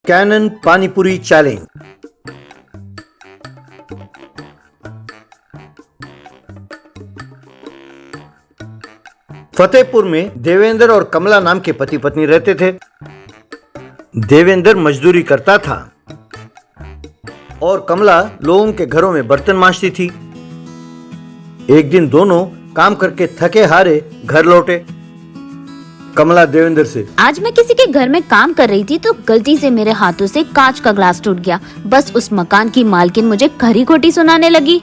Cannon panipuri challenge. Fatehpur में देवेंद्र और कमला नाम के पति पत्नी रहते थे। देवेंद्र मजदूरी करता था और कमला लोगों के घरों में बर्तन मांजती थी। एक दिन दोनों काम करके थके हारे घर लौटे। कमला देवेंद्र से, आज मैं किसी के घर में काम कर रही थी तो गलती से मेरे हाथों से कांच का ग्लास टूट गया। बस उस मकान की मालकिन मुझे खरी खोटी सुनाने लगी।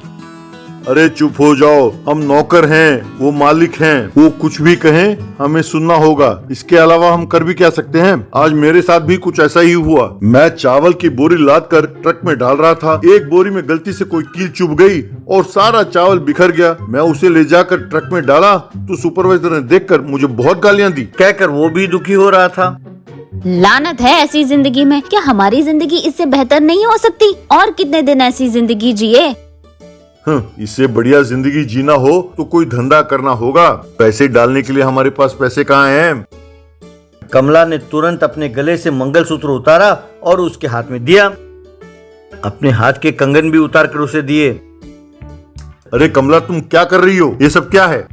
अरे चुप हो जाओ, हम नौकर हैं, वो मालिक हैं, वो कुछ भी कहें हमें सुनना होगा। इसके अलावा हम कर भी क्या सकते हैं। आज मेरे साथ भी कुछ ऐसा ही हुआ। मैं चावल की बोरी लाद कर ट्रक में डाल रहा था। एक बोरी में गलती से कोई कील चुभ गई और सारा चावल बिखर गया। मैं उसे ले जाकर ट्रक में डाला तो सुपरवाइजर ने देखकर मुझे बहुत गालियां दी। कहकर वो भी दुखी हो रहा था। लानत है ऐसी जिंदगी में। क्या हमारी जिंदगी इससे बेहतर नहीं हो सकती? और कितने दिन ऐसी जिंदगी जिए। इससे बढ़िया जिंदगी जीना हो तो कोई धंधा करना होगा। पैसे डालने के लिए हमारे पास पैसे कहाँ हैं? कमला ने तुरंत अपने गले से मंगलसूत्र उतारा और उसके हाथ में दिया। अपने हाथ के कंगन भी उतार कर उसे दिए। अरे कमला, तुम क्या कर रही हो? ये सब क्या है?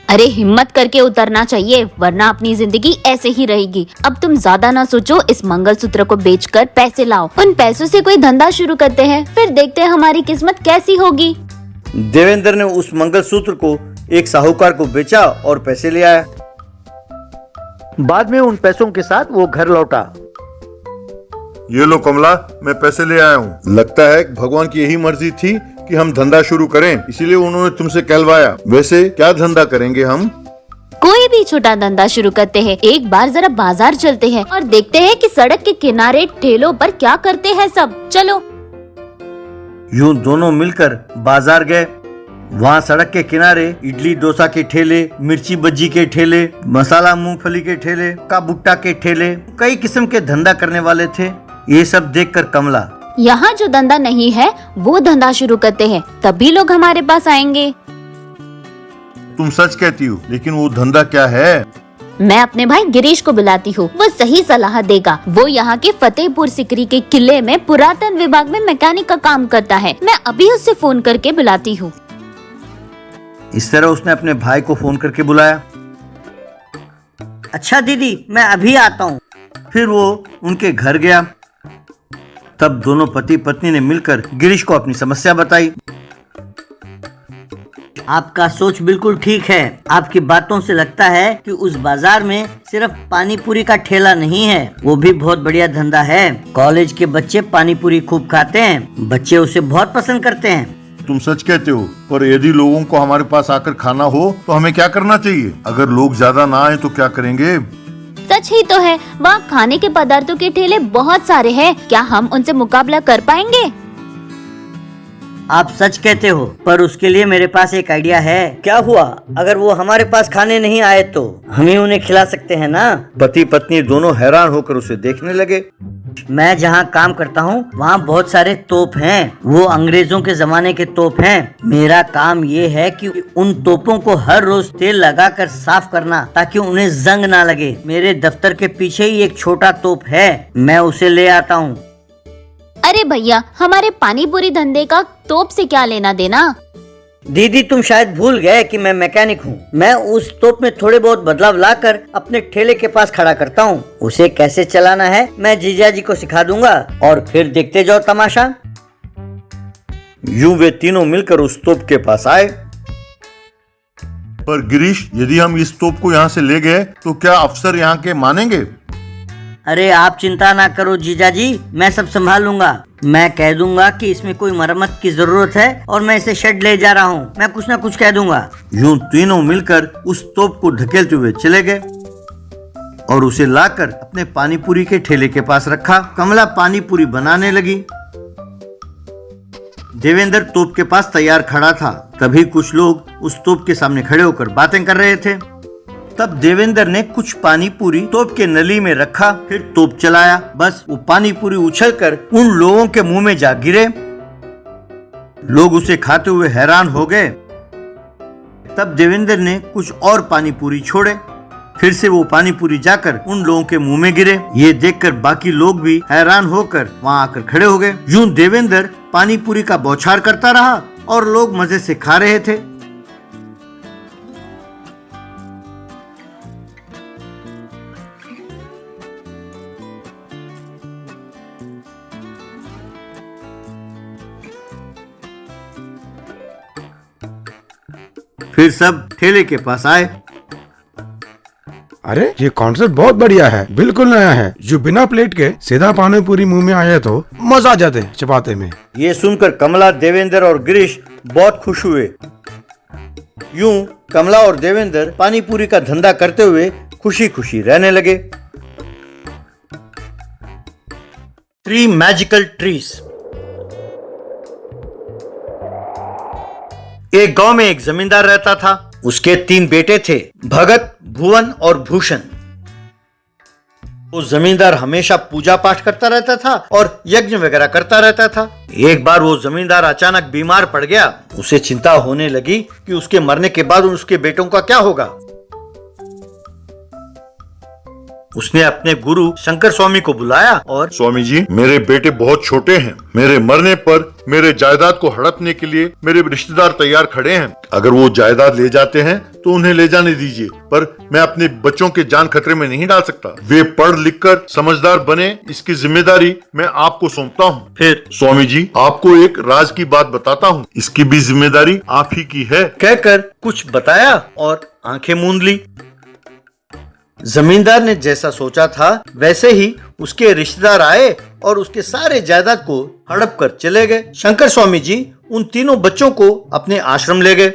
अरे हिम्मत करके उतरना चाहिए, वरना अपनी जिंदगी ऐसे ही रहेगी। अब तुम ज्यादा ना सोचो, इस मंगलसूत्र को बेचकर पैसे लाओ। उन पैसों से कोई धंधा शुरू करते हैं, फिर देखते हैं हमारी किस्मत कैसी होगी। देवेंद्र ने उस मंगलसूत्र को एक साहूकार को बेचा और पैसे ले आया। बाद में उन पैसों के साथ वो घर लौटा। ये लो कमला, मैं पैसे ले आया हूँ। लगता है भगवान की यही मर्जी थी कि हम धंधा शुरू करें, इसीलिए उन्होंने तुमसे कहलवाया। वैसे क्या धंधा करेंगे हम? कोई भी छोटा धंधा शुरू करते हैं। एक बार जरा बाजार चलते हैं और देखते हैं कि सड़क के किनारे ठेलों पर क्या करते हैं सब। चलो। यूं दोनों मिलकर बाजार गए। वहाँ सड़क के किनारे इडली डोसा के ठेले, मिर्ची बज्जी के ठेले, मसाला मूंगफली के ठेले, का भुट्टा के ठेले, कई किस्म के धंधा करने वाले थे। ये सब देखकर कमला, यहाँ जो धंधा नहीं है वो धंधा शुरू करते हैं, तभी लोग हमारे पास आएंगे। तुम सच कहती हो, लेकिन वो धंधा क्या है? मैं अपने भाई गिरीश को बुलाती हूँ, वो सही सलाह देगा। वो यहाँ के फतेहपुर सिकरी के किले में पुरातन विभाग में मैकेनिक का काम करता है। मैं अभी उससे फोन करके बुलाती हूँ। इस तरह उसने अपने भाई को फोन करके बुलाया। अच्छा दीदी, मैं अभी आता हूँ। फिर वो उनके घर गया। तब दोनों पति पत्नी ने मिलकर गिरीश को अपनी समस्या बताई। आपका सोच बिल्कुल ठीक है। आपकी बातों से लगता है कि उस बाजार में सिर्फ पानी पूरी का ठेला नहीं है, वो भी बहुत बढ़िया धंधा है। कॉलेज के बच्चे पानी पूरी खूब खाते हैं, बच्चे उसे बहुत पसंद करते हैं। तुम सच कहते हो, पर यदि लोगों को हमारे पास आकर खाना हो तो हमें क्या करना चाहिए? अगर लोग ज्यादा ना आए तो क्या करेंगे? सच ही तो है, वहाँ खाने के पदार्थों के ठेले बहुत सारे हैं। क्या हम उनसे मुकाबला कर पाएंगे? आप सच कहते हो, पर उसके लिए मेरे पास एक आइडिया है। क्या हुआ अगर वो हमारे पास खाने नहीं आए तो हम ही उन्हें खिला सकते हैं ना। पति पत्नी दोनों हैरान होकर उसे देखने लगे। मैं जहाँ काम करता हूँ वहाँ बहुत सारे तोप हैं। वो अंग्रेजों के जमाने के तोप हैं। मेरा काम ये है कि उन तोपों को हर रोज तेल लगाकर साफ करना, ताकि उन्हें जंग ना लगे। मेरे दफ्तर के पीछे ही एक छोटा तोप है, मैं उसे ले आता हूँ। अरे भैया, हमारे पानी पूरी धंधे का तोप से क्या लेना देना? दीदी, तुम शायद भूल गए कि मैं मैकेनिक हूँ। मैं उस तोप में थोड़े बहुत बदलाव लाकर अपने ठेले के पास खड़ा करता हूँ। उसे कैसे चलाना है मैं जीजा जी को सिखा दूंगा, और फिर देखते जाओ तमाशा। यूं वे तीनों मिलकर उस तोप के पास आए। पर गिरीश, यदि हम इस तोप को यहाँ से ले गए तो क्या अफसर यहाँ के मानेंगे? अरे आप चिंता ना करो जीजा जी, मैं सब संभाल लूंगा। मैं कह दूंगा कि इसमें कोई मरम्मत की जरूरत है और मैं इसे शेड ले जा रहा हूँ। मैं कुछ ना कुछ कह दूंगा। यूं तीनों मिलकर उस तोप को ढकेलते हुए चले गए और उसे लाकर अपने पानीपुरी के ठेले के पास रखा। कमला पानीपुरी बनाने लगी। देवेंद्र तोप के पास तैयार खड़ा था। तभी कुछ लोग उस तोप के सामने खड़े होकर बातें कर रहे थे। तब देवेंद्र ने कुछ पानी पूरी तोप के नली में रखा, फिर तोप चलाया। बस वो पानी पूरी उछलकर उन लोगों के मुंह में जा गिरे। लोग उसे खाते हुए हैरान हो गए। तब देवेंद्र ने कुछ और पानी पूरी छोड़े। फिर से वो पानी पूरी जाकर उन लोगों के मुंह में गिरे। ये देखकर बाकी लोग भी हैरान होकर वहाँ आकर खड़े हो गए। यूं देवेंद्र पानी पूरी का बौछार करता रहा और लोग मजे से खा रहे थे। फिर सब ठेले के पास आए। अरे ये कॉन्सेप्ट बहुत बढ़िया है, बिल्कुल नया है। जो बिना प्लेट के सीधा पानी पूरी मुंह में आया तो मजा आ जाते चपाते में। ये सुनकर कमला, देवेंद्र और गिरीश बहुत खुश हुए। यूं कमला और देवेंद्र पानी पूरी का धंधा करते हुए खुशी खुशी रहने लगे। 3 मैजिकल ट्रीज। एक गांव में एक जमींदार रहता था। उसके 3 बेटे थे, भगत, भुवन और भूषण। वो जमींदार हमेशा पूजा पाठ करता रहता था और यज्ञ वगैरह करता रहता था। एक बार वो जमींदार अचानक बीमार पड़ गया। उसे चिंता होने लगी कि उसके मरने के बाद उसके बेटों का क्या होगा। उसने अपने गुरु शंकर स्वामी को बुलाया और स्वामी जी, मेरे बेटे बहुत छोटे हैं। मेरे मरने पर मेरे जायदाद को हड़पने के लिए मेरे रिश्तेदार तैयार खड़े हैं। अगर वो जायदाद ले जाते हैं तो उन्हें ले जाने दीजिए, पर मैं अपने बच्चों के जान खतरे में नहीं डाल सकता। वे पढ़ लिख कर समझदार बने, इसकी जिम्मेदारी मैं आपको सौंपता हूँ। फिर स्वामी जी, आपको एक राज की बात बताता हूँ, इसकी भी जिम्मेदारी आप ही की है। कहकर कुछ बताया और आंखें मूंद ली। जमींदार ने जैसा सोचा था वैसे ही उसके रिश्तेदार आए और उसके सारे जायदाद को हड़प कर चले गए। शंकर स्वामी जी उन तीनों बच्चों को अपने आश्रम ले गए।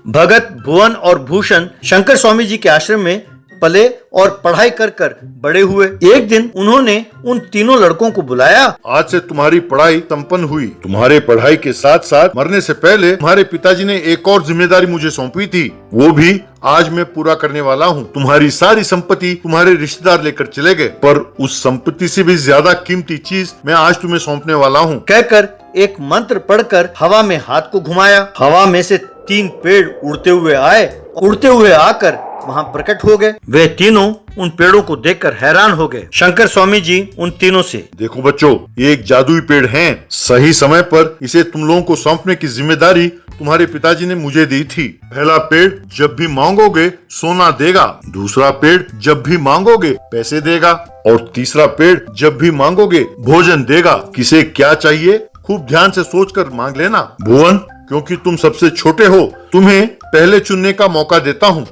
भगत, भुवन और भूषण शंकर स्वामी जी के आश्रम में पले और पढ़ाई कर कर बड़े हुए। एक दिन उन्होंने उन तीनों लड़कों को बुलाया। आज से तुम्हारी पढ़ाई संपन्न हुई। तुम्हारे पढ़ाई के साथ साथ मरने से पहले तुम्हारे पिताजी ने एक और जिम्मेदारी मुझे सौंपी थी, वो भी आज मैं पूरा करने वाला हूँ। तुम्हारी सारी संपत्ति तुम्हारे रिश्तेदार लेकर चले गए, पर उस संपत्ति से भी ज्यादा कीमती चीज मैं आज तुम्हें सौंपने वाला हूँ। कहकर एक मंत्र पढ़कर हवा में हाथ को घुमाया। हवा में से 3 पेड़ उड़ते हुए आए, उड़ते हुए आकर वहाँ प्रकट हो गए। वे तीनों उन पेड़ों को देखकर हैरान हो गए। शंकर स्वामी जी उन तीनों से, देखो बच्चों, ये एक जादुई पेड़ है। सही समय पर इसे तुम लोगों को सौंपने की जिम्मेदारी तुम्हारे पिताजी ने मुझे दी थी। पहला पेड़ जब भी मांगोगे सोना देगा, दूसरा पेड़ जब भी मांगोगे पैसे देगा, और तीसरा पेड़ जब भी मांगोगे भोजन देगा। किसे क्या चाहिए खूब ध्यान से सोचकर मांग लेना। भुवन, क्योंकि तुम सबसे छोटे हो, तुम्हें पहले चुनने का मौका देता हूँ।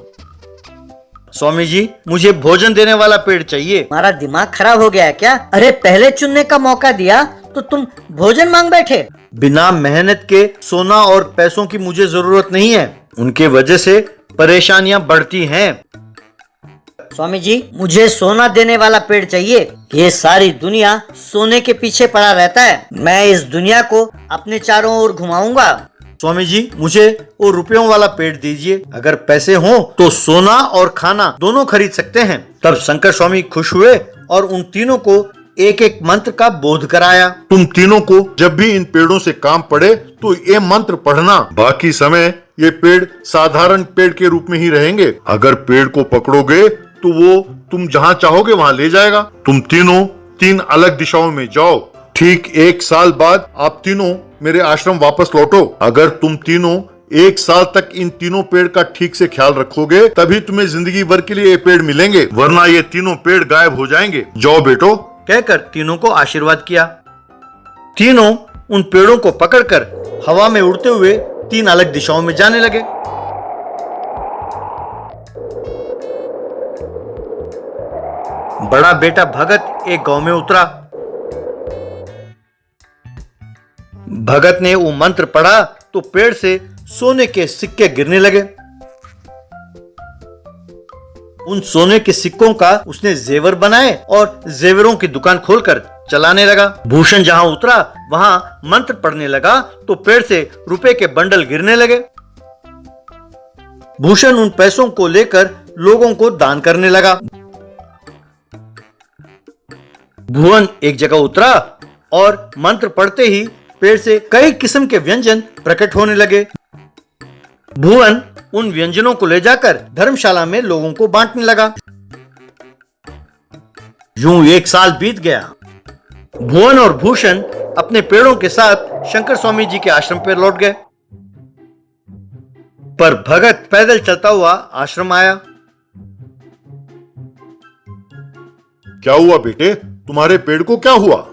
स्वामी जी, मुझे भोजन देने वाला पेड़ चाहिए। हमारा दिमाग खराब हो गया है क्या? अरे पहले चुनने का मौका दिया तो तुम भोजन मांग बैठे। बिना मेहनत के सोना और पैसों की मुझे जरूरत नहीं है। उनके वजह से परेशानियां बढ़ती हैं। स्वामी जी, मुझे सोना देने वाला पेड़ चाहिए। ये सारी दुनिया सोने के पीछे पड़ा रहता है। मैं इस दुनिया को अपने चारों ओर घुमाऊंगा। स्वामी जी, मुझे वो रुपयों वाला पेड़ दीजिए। अगर पैसे हों तो सोना और खाना दोनों खरीद सकते हैं। तब शंकर स्वामी खुश हुए और उन तीनों को एक एक मंत्र का बोध कराया। तुम तीनों को जब भी इन पेड़ों से काम पड़े तो ये मंत्र पढ़ना। बाकी समय ये पेड़ साधारण पेड़ के रूप में ही रहेंगे। अगर पेड़ को पकड़ोगे तो वो तुम जहाँ चाहोगे वहाँ ले जाएगा। तुम तीनों 3 अलग दिशाओं में जाओ। ठीक 1 साल बाद आप तीनों मेरे आश्रम वापस लौटो। अगर तुम तीनों 1 साल तक इन तीनों पेड़ का ठीक से ख्याल रखोगे तभी तुम्हें जिंदगी भर के लिए ये पेड़ मिलेंगे, वरना ये तीनों पेड़ गायब हो जाएंगे। जाओ बेटो। कहकर तीनों को आशीर्वाद किया। तीनों उन पेड़ों को पकड़कर हवा में उड़ते हुए 3 अलग दिशाओं में जाने लगे। बड़ा बेटा भगत एक गांव में उतरा। भगत ने वो मंत्र पढ़ा तो पेड़ से सोने के सिक्के गिरने लगे। उन सोने के सिक्कों का उसने जेवर बनाए और जेवरों की दुकान खोलकर चलाने लगा। भूषण जहां उतरा वहां मंत्र पढ़ने लगा तो पेड़ से रुपए के बंडल गिरने लगे। भूषण उन पैसों को लेकर लोगों को दान करने लगा। भुवन एक जगह उतरा और मंत्र पढ़ते ही पेड़ से कई किस्म के व्यंजन प्रकट होने लगे। भुवन उन व्यंजनों को ले जाकर धर्मशाला में लोगों को बांटने लगा। यूं 1 साल बीत गया। भुवन और भूषण अपने पेड़ों के साथ शंकर स्वामी जी के आश्रम पर लौट गए, पर भगत पैदल चलता हुआ आश्रम आया। क्या हुआ बेटे, तुम्हारे पेड़ को क्या हुआ?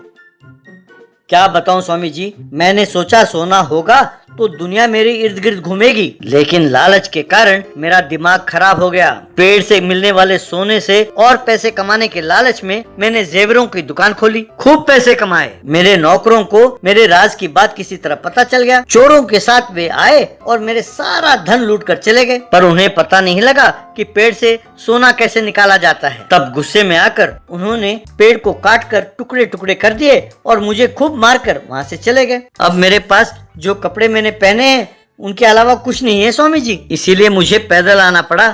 क्या बताऊं स्वामी जी, मैंने सोचा सोना होगा तो दुनिया मेरे इर्द गिर्द घूमेगी, लेकिन लालच के कारण मेरा दिमाग खराब हो गया। पेड़ से मिलने वाले सोने से और पैसे कमाने के लालच में मैंने जेवरों की दुकान खोली, खूब पैसे कमाए। मेरे नौकरों को मेरे राज की बात किसी तरह पता चल गया। चोरों के साथ वे आए और मेरे सारा धन लूट कर चले गए, पर उन्हें पता नहीं लगा कि पेड़ से सोना कैसे निकाला जाता है। तब गुस्से में आकर उन्होंने पेड़ को काट कर टुकड़े टुकड़े कर दिए और मुझे खूब मारकर वहाँ से चले गए। अब मेरे पास जो कपड़े मैंने पहने हैं उनके अलावा कुछ नहीं है स्वामी जी, इसीलिए मुझे पैदल आना पड़ा।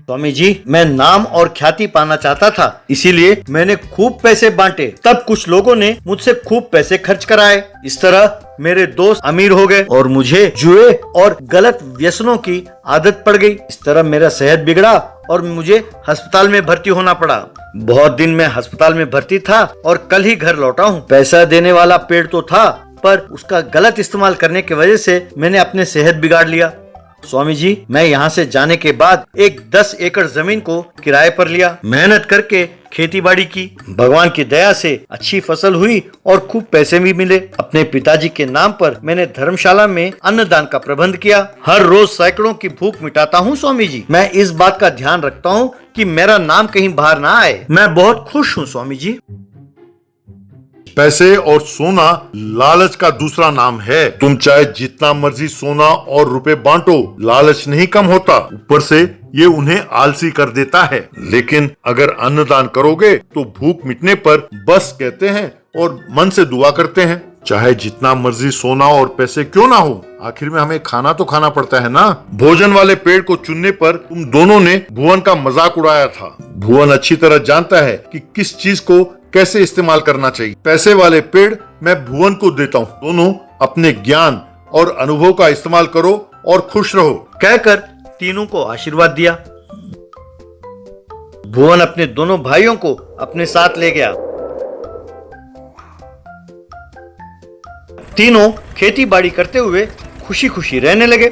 स्वामी जी, मैं नाम और ख्याति पाना चाहता था, इसीलिए मैंने खूब पैसे बांटे। तब कुछ लोगों ने मुझसे खूब पैसे खर्च कराए। इस तरह मेरे दोस्त अमीर हो गए और मुझे जुए और गलत व्यसनों की आदत पड़ गई। इस तरह मेरा सेहत बिगड़ा और मुझे अस्पताल में भर्ती होना पड़ा। बहुत दिन मैं अस्पताल में भर्ती था और कल ही घर लौटा हूँ। पैसा देने वाला पेड़ तो था, पर उसका गलत इस्तेमाल करने की वजह से मैंने अपने सेहत बिगाड़ लिया। स्वामी जी, मैं यहाँ से जाने के बाद एक 10 एकड़ जमीन को किराए पर लिया, मेहनत करके खेती बाड़ी की। भगवान की दया से अच्छी फसल हुई और खूब पैसे भी मिले। अपने पिताजी के नाम पर मैंने धर्मशाला में अन्नदान का प्रबंध किया। हर रोज सैकड़ों की भूख मिटाता हूँ स्वामी जी। मैं इस बात का ध्यान रखता हूँ कि मेरा नाम कहीं बाहर ना आए। मैं बहुत खुश हूँ स्वामी जी। पैसे और सोना लालच का दूसरा नाम है। तुम चाहे जितना मर्जी सोना और रुपए बांटो, लालच नहीं कम होता, ऊपर से ये उन्हें आलसी कर देता है। लेकिन अगर अन्नदान करोगे तो भूख मिटने पर बस कहते हैं और मन से दुआ करते हैं। चाहे जितना मर्जी सोना और पैसे क्यों ना हो, आखिर में हमें खाना तो खाना पड़ता है ना। भोजन वाले पेड़ को चुनने पर तुम दोनों ने भुवन का मजाक उड़ाया था। भुवन अच्छी तरह जानता है कि किस चीज को कैसे इस्तेमाल करना चाहिए। पैसे वाले पेड़ मैं भुवन को देता हूँ। दोनों अपने ज्ञान और अनुभव का इस्तेमाल करो और खुश रहो, कहकर तीनों को आशीर्वाद दिया। भुवन अपने दोनों भाइयों को अपने साथ ले गया। तीनों खेती बाड़ी करते हुए खुशी खुशी रहने लगे।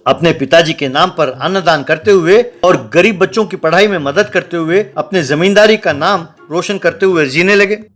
अपने पिताजी के नाम पर अन्नदान करते हुए और गरीब बच्चों की पढ़ाई में मदद करते हुए अपने जमींदारी का नाम रोशन करते हुए जीने लगे।